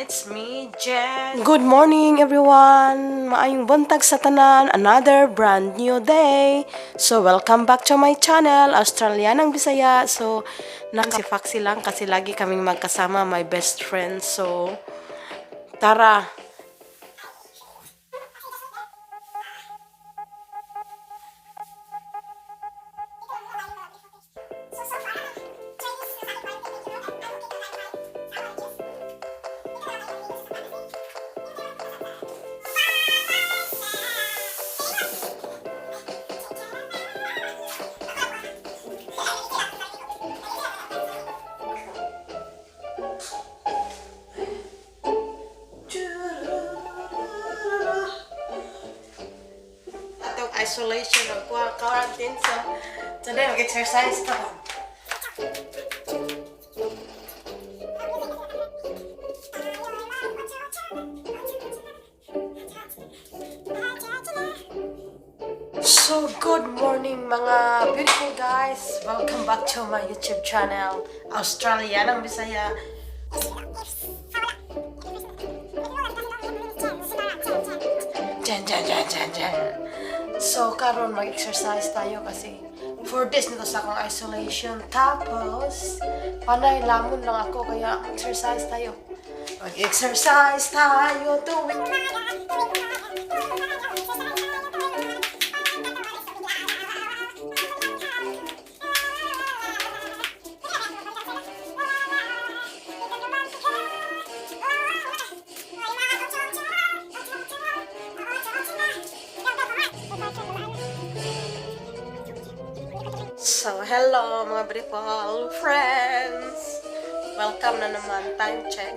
It's me, Jen. Good morning everyone! Maayong buntag sa tanan, another brand new day. So welcome back to my channel, Australianang Bisaya. So nakafaxi lang kasi lagi kaming magkasama, my best friend. So tara! Isolation of quarantine, so today mag-exercise ka ba? So good morning mga beautiful guys, welcome back to my YouTube channel, Australianang Bisaya. Jan. So, karon mag-exercise tayo kasi 4 days nito sa akong isolation. Tapos, panay lamon lang ako kaya exercise tayo. Mag-exercise tayo tuwing So, hello mga beautiful friends! Welcome na naman, time check.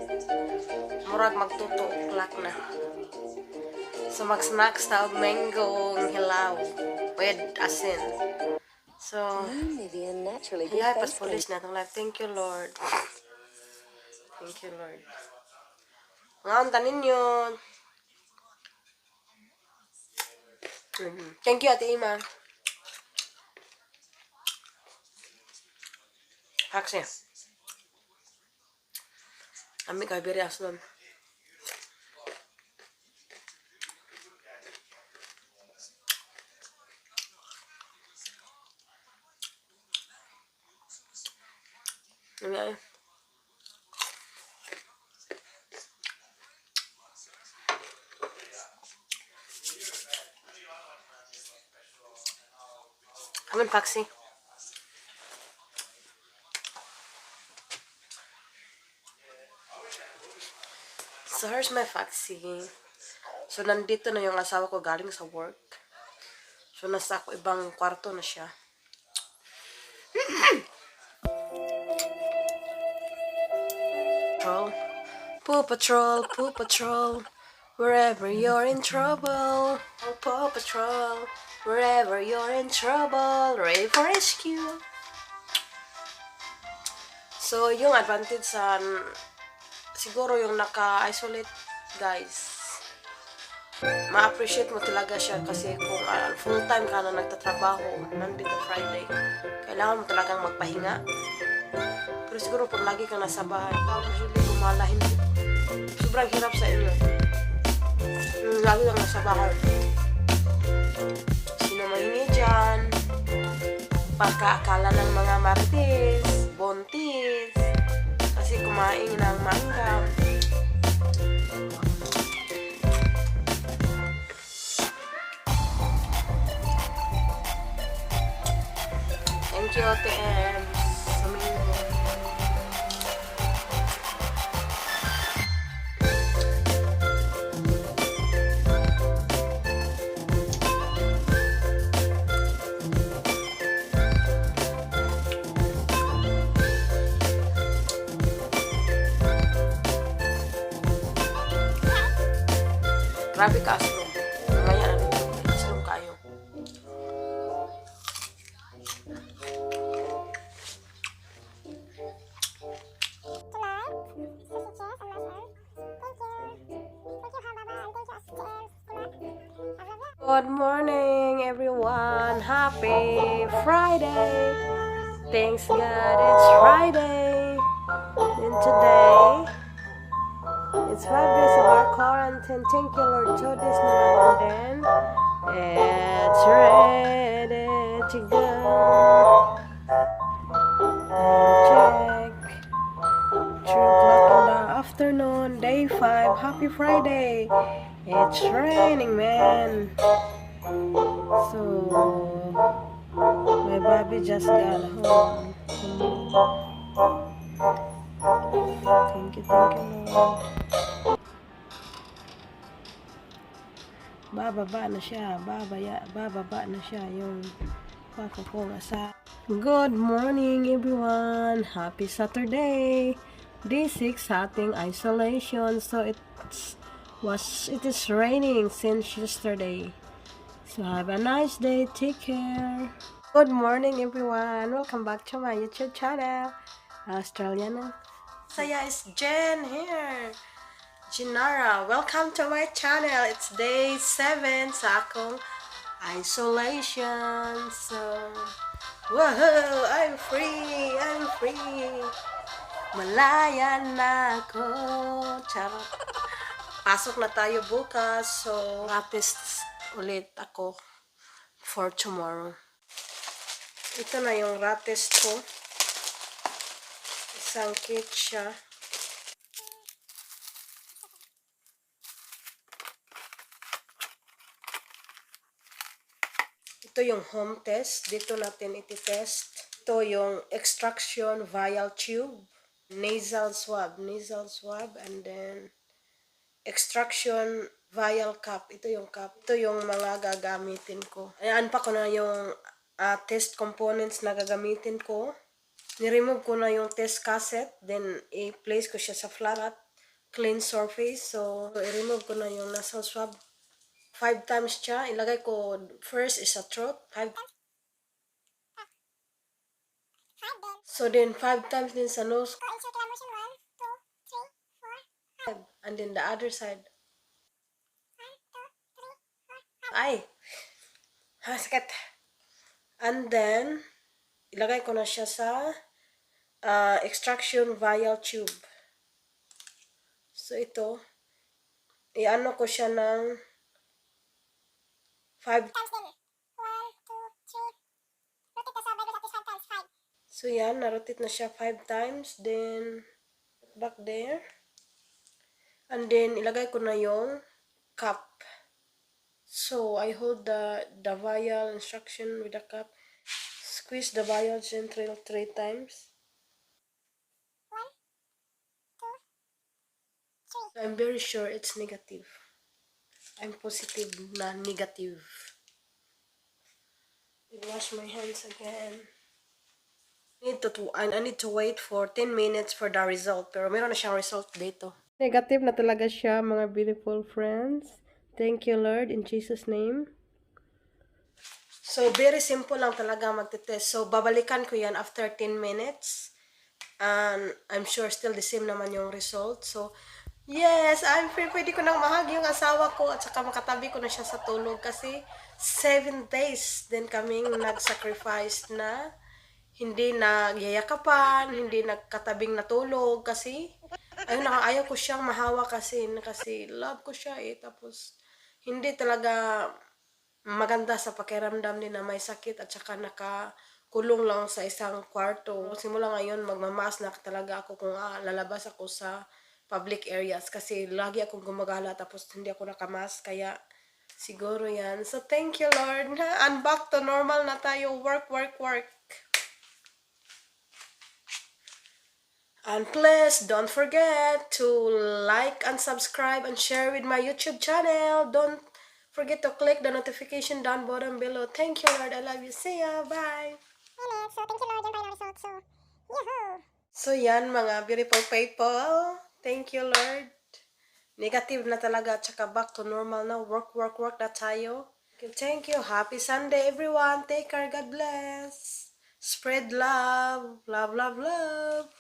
Murag magtuto o'clock na. So, mag-snacks ta og mango hilaw with asin. So, yeah, paspulis na itong life. Thank you, Lord. Thank you, Lord. Ngaon tanin yun. Thank you, Ate Ima. Aksi. Ami kay biri aslon. Ami ay. Amin paksi. So, here's my vaccine. So, nandito na yung asawa ko galing sa work. So, nasa ako ibang kwarto na siya. Paw Patrol, wherever you're in trouble. Oh, Paw Patrol, wherever you're in trouble. Ready for rescue. So, yung advantage sa siguro yung naka-isolate guys, ma-appreciate mo talaga siya kasi kung full-time ka na nagtatrabaho Monday to Friday, kailangan mo talagang magpahinga. Pero siguro kung lagi ka nasa bahay, mahilig gumala, hindi sobrang hirap sa inyo. Lagi kang nasa bahay, sino mahingi dyan, pagkaakala ng mga marites, bontis, kasi kumain ng mangga. Thank you, TM. Samingo. Grabe ka, aslong. Mamaya na dito. Aslong kayo. Good morning, everyone. Happy Friday. Thanks God it's Friday. And today, it's 5 days of our quarantine. Thank you, Lord. So this naman din. It's ready to go. Time check. 3 o'clock in the afternoon. Day 5. Happy Friday. It's raining, man. So, my baby just got home. Thank you, Lord. Bababa na siya. Bababa na siya yung papa kong asa. Good morning, everyone. Happy Saturday. Day 6 ating isolation. So, it is raining since yesterday. So, have a nice day. Take care. Good morning, everyone. Welcome back to my YouTube channel. Australianang Bisaya is Jen here. Jinara, welcome to my channel. It's day 7 sa akong isolation. So, whoa, I'm free. Malaya na ako. Charot. Pasok na tayo bukas. So, practice ulit ako for tomorrow. Ito na yung rat test ko. Isang kit siya. Ito yung home test. Dito natin iti-test. Ito yung extraction vial tube. Nasal swab, and then extraction vial cup. Ito yung cup. Ito yung mga gagamitin ko. Ayan pa ko na yung test components na gagamitin ko. Ni-remove ko na yung test cassette. Then, i-place ko siya sa flat, clean surface. So, i-remove ko na yung nasal swab. 5 times siya. Ilagay ko first is sa throat. 5. So, then 5 times din sa nose. And then the other side. Ay! Ha, sakit. And then, ilagay ko na siya sa extraction vial tube. So, ito, i-ano ko siya ng 5 times din. 1, 2, 3. So, yan, narotate na siya 5 times. Then, back there. And then, ilagay ko na yung cup. So, I hold the vial instruction with the cup. Squeeze the vial gently 3 times. 1, 2, 3. So, I'm very sure it's negative. I'm positive na negative. I wash my hands again. I need to wait for 10 minutes for the result. Pero meron na siyang result dito. Negative na talaga siya, mga beautiful friends. Thank you, Lord, in Jesus' name. So, very simple lang talaga magte-test. So, babalikan ko yan after 10 minutes. And I'm sure still the same naman yung result. So, yes, I'm free. Pwede ko nang mahag yung asawa ko at saka makatabi ko na siya sa tulog kasi 7 days din kaming nag-sacrifice na hindi nagyayakapan, hindi nagkatabing natulog kasi ayaw ko siyang mahawa kasi love ko siya eh. Tapos, hindi talaga maganda sa pakiramdam din na may sakit at saka nakakulong lang sa isang kwarto. Simula ngayon, magmamas na talaga ako kung lalabas ako sa public areas kasi lagi akong gumagala tapos hindi ako nakamas. Kaya, siguro yan. So, thank you, Lord. And back to normal na tayo. Work. And please don't forget to like and subscribe and share with my YouTube channel. Don't forget to click the notification down bottom below. Thank you, Lord. I love you. See ya. Bye. So, thank you, Lord. Yan tayo result. So, yahoo! So, yan mga beautiful people. Thank you, Lord. Negative na talaga. Tsaka back to normal na. Work na tayo. Thank you. Happy Sunday, everyone. Take care. God bless. Spread love. Love.